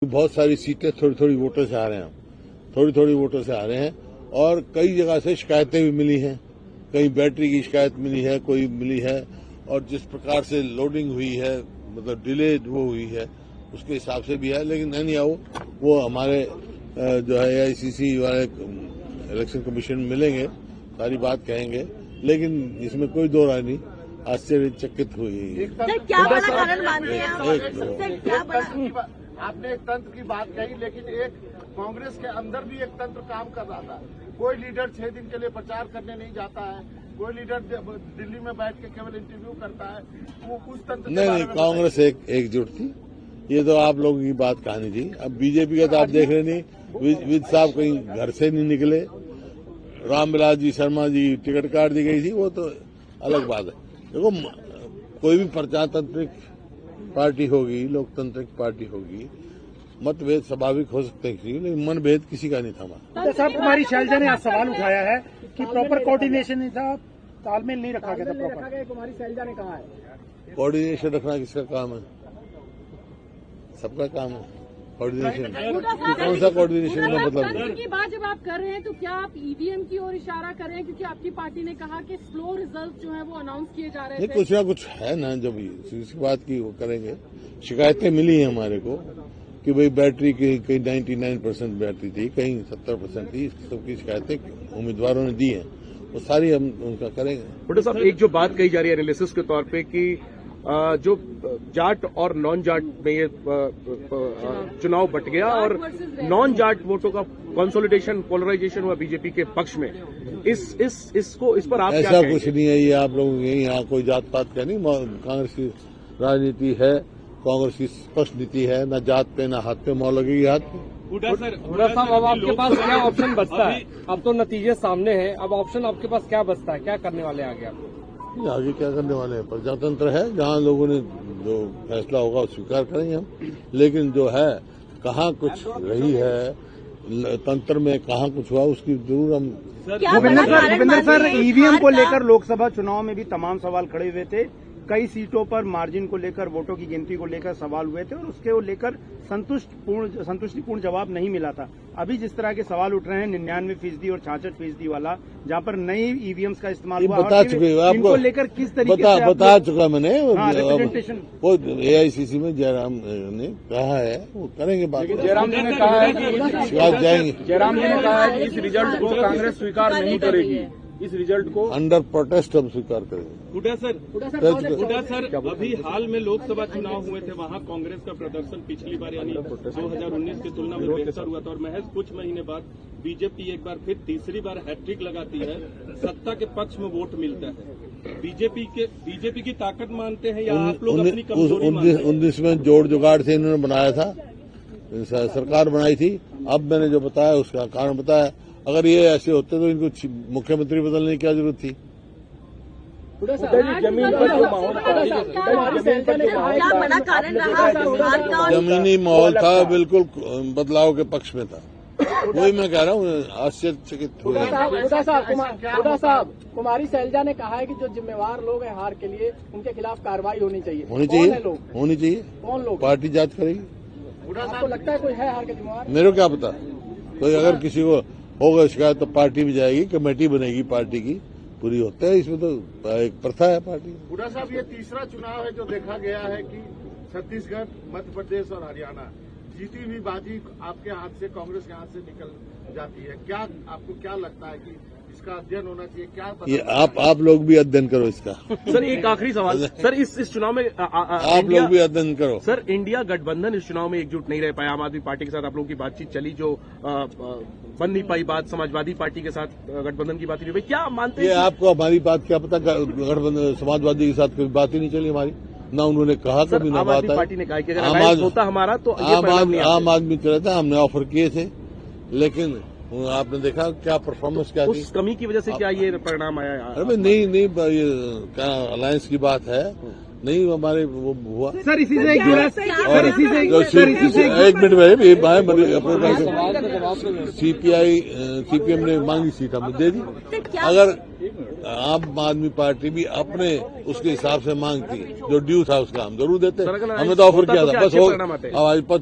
बहुत सारी सीटें थोड़ी थोड़ी वोटों से आ रहे हैं, थोड़ी थोड़ी वोटों से आ रहे हैं और कई जगह से शिकायतें भी मिली हैं। कहीं बैटरी की शिकायत मिली है, कोई मिली है, और जिस प्रकार से लोडिंग हुई है, मतलब डिले वो हुई है, उसके हिसाब से भी है। लेकिन नहीं आओ, वो हमारे जो है AICC वाले इलेक्शन कमीशन में मिलेंगे, सारी बात कहेंगे, लेकिन इसमें कोई दो राय नहीं। आश्चर्यचकित हुई। क्या बड़ा कारण मानते हैं आप? आपने एक तंत्र की बात कही, लेकिन एक कांग्रेस के अंदर भी एक तंत्र काम कर रहा था। कोई लीडर 6 दिन के लिए प्रचार करने नहीं जाता है, कोई लीडर दिल्ली में बैठ के केवल इंटरव्यू करता है। वो उस तंत्र नहीं, कांग्रेस एकजुट थी। ये तो आप लोगों की बात कहानी थी। अब बीजेपी का तो आप देख रहे नहीं, विद साहब कहीं घर से नहीं निकले, रामविलास जी शर्मा जी टिकट काट दी गई थी, वो तो अलग बात है। देखो, कोई भी प्रजातांत्रिक पार्टी होगी, लोकतांत्रिक पार्टी होगी, मतभेद स्वाभाविक हो सकते हैं, लेकिन मनभेद किसी का नहीं था। साहब, कुमारी शैलजा ने आज सवाल उठाया है कि प्रॉपर कोऑर्डिनेशन नहीं था, तालमेल नहीं रखा गया था प्रॉपर। कुमारी शैलजा ने कहा है कोऑर्डिनेशन रखना किसका काम है? सबका काम है कोऑर्डिनेशन। कौन सा कोऑर्डिनेशन का मतलब की बात जब आप कर रहे हैं तो क्या आप EVM की ओर इशारा कर रहे हैं? क्योंकि आपकी पार्टी ने कहा कि स्लो रिजल्ट जो है वो अनाउंस किए जा रहे थे। कुछ ना कुछ है ना, जब इसकी बात की वो करेंगे। शिकायतें मिली हैं हमारे को कि भाई बैटरी की कहीं 99% बैटरी थी, कहीं 70% थी। इस सबकी शिकायतें उम्मीदवारों ने दी हैं, वो सारी हम उनका करेंगे। बट साहब, एक जो बात कही जा रही है एनालिसिस के तौर पे कि जो जाट और नॉन जाट में ये चुनाव बट गया और नॉन जाट वोटों का कंसोलिडेशन, पोलराइजेशन हुआ बीजेपी के पक्ष में। इस पर आप ऐसा कुछ नहीं है। ये आप लोग यहाँ कोई जात पात का नहीं, कांग्रेस की राजनीति है, कांग्रेस की स्पष्ट नीति है, न जात पे न हाथ पे मोहर लगेगी हाथ पे। हुड्डा साहब, अब आपके पास क्या ऑप्शन बचता है? अब तो नतीजे सामने हैं, अब ऑप्शन आपके पास क्या बचता है? क्या करने वाले आगे आप? आगे क्या करने वाले हैं? प्रजातंत्र है, जहाँ लोगों ने जो फैसला होगा वो स्वीकार करेंगे हम। लेकिन जो है, कहाँ कुछ रही है तंत्र में, कहाँ कुछ हुआ, उसकी जरूर हम। भूपेंद्र सर, EVM को लेकर लोकसभा चुनाव में भी तमाम सवाल खड़े हुए थे। कई सीटों पर मार्जिन को लेकर, वोटों की गिनती को लेकर सवाल हुए थे और उसके लेकर संतुष्टिपूर्ण जवाब नहीं मिला था। अभी जिस तरह के सवाल उठ रहे हैं 99% और 66% वाला, जहाँ पर नई EVMs का इस्तेमाल हुआ, बता चुके आपको लेकर किस तरीके से बता चुका मैंने। रिप्रेजेंटेशन वो AICC में जयराम ने कहा है, वो करेंगे बात। जयराम जी ने कहा है कि शिकायत जाएंगे। जयराम जी ने कहा है कि इस रिजल्ट को कांग्रेस स्वीकार नहीं करेगी। इस रिजल्ट को अंडर प्रोटेस्ट हम स्वीकार करेंगे। हुड्डा सर, अभी हाल में लोकसभा चुनाव हुए थे, वहां कांग्रेस का प्रदर्शन पिछली बार यानी 2019 की तुलना में बेहतर हुआ था और महज कुछ महीने बाद बीजेपी एक बार फिर तीसरी बार हैट्रिक लगाती है, सत्ता के पक्ष में वोट मिलता है। बीजेपी की ताकत मानते हैं या आप लोग अपनी कमजोरी मानते हैं? 19 में जोड़ जुगाड़ से इन्होंने बनाया था, सरकार बनाई थी। अब मैंने जो बताया उसका कारण बताया। अगर ये ऐसे होते तो इनको मुख्यमंत्री बदलने की क्या जरूरत थी? जमीनी माहौल था, बिल्कुल बदलाव के पक्ष में था। वही मैं कह रहा हूँ, आश्चर्यचकित हुए। हुड्डा साहब, कुमारी शैलजा ने कहा है कि जो जिम्मेवार लोग हैं हार के लिए, उनके खिलाफ कार्रवाई होनी चाहिए। होनी चाहिए। कौन लोग? पार्टी जांच करेगी। आपको लगता है कोई है हार के जिम्मेवार? मेरे को क्या पता। कोई अगर किसी को होगा शिकायत तो पार्टी भी जाएगी, कमेटी बनेगी पार्टी की, पूरी होता है। इसमें तो एक प्रथा है पार्टी। हुड्डा साहब, ये तीसरा चुनाव है जो देखा गया है कि छत्तीसगढ़, मध्य प्रदेश और हरियाणा जीती हुई बाजी आपके हाथ से, कांग्रेस के हाथ से निकल जाती है। क्या आपको क्या लगता है कि इसका अध्ययन होना चाहिए? क्या ये आप लोग भी अध्ययन करो इसका। सर, एक आखिरी सवाल सर, इस चुनाव में आप लोग भी अध्ययन करो। सर, इंडिया गठबंधन इस चुनाव में एकजुट नहीं रह पाया। आम आदमी पार्टी के साथ आप लोगों की बातचीत चली, जो बन नहीं पाई बात, समाजवादी पार्टी के साथ गठबंधन की बात नहीं हुई। क्या मानते हैं? आपको हमारी बात क्या पता? गठबंधन समाजवादी के साथ कोई बात ही नहीं चली हमारी, ना उन्होंने कहा कभी, ना बात पार्टी ने कहा कि अगर अलायंस होता हमारा तो आम आदमी चला था, हमने ऑफर किए थे, लेकिन आपने देखा क्या परफॉर्मेंस क्या थी। उस कमी की वजह से क्या ये परिणाम आया? अरे नहीं, क्या अलायंस की बात है, नहीं हमारे वो हुआ। सर इसी से एक जुड़ा और एक मिनट में अपने पास सीपीएम ने मांगी सीट हमने दे दी। अगर आम आदमी पार्टी भी अपने उसके हिसाब से मांगती जो ड्यू था उसका हम जरूर देते। हमने तो ऑफर किया था, बस हो अब आज पद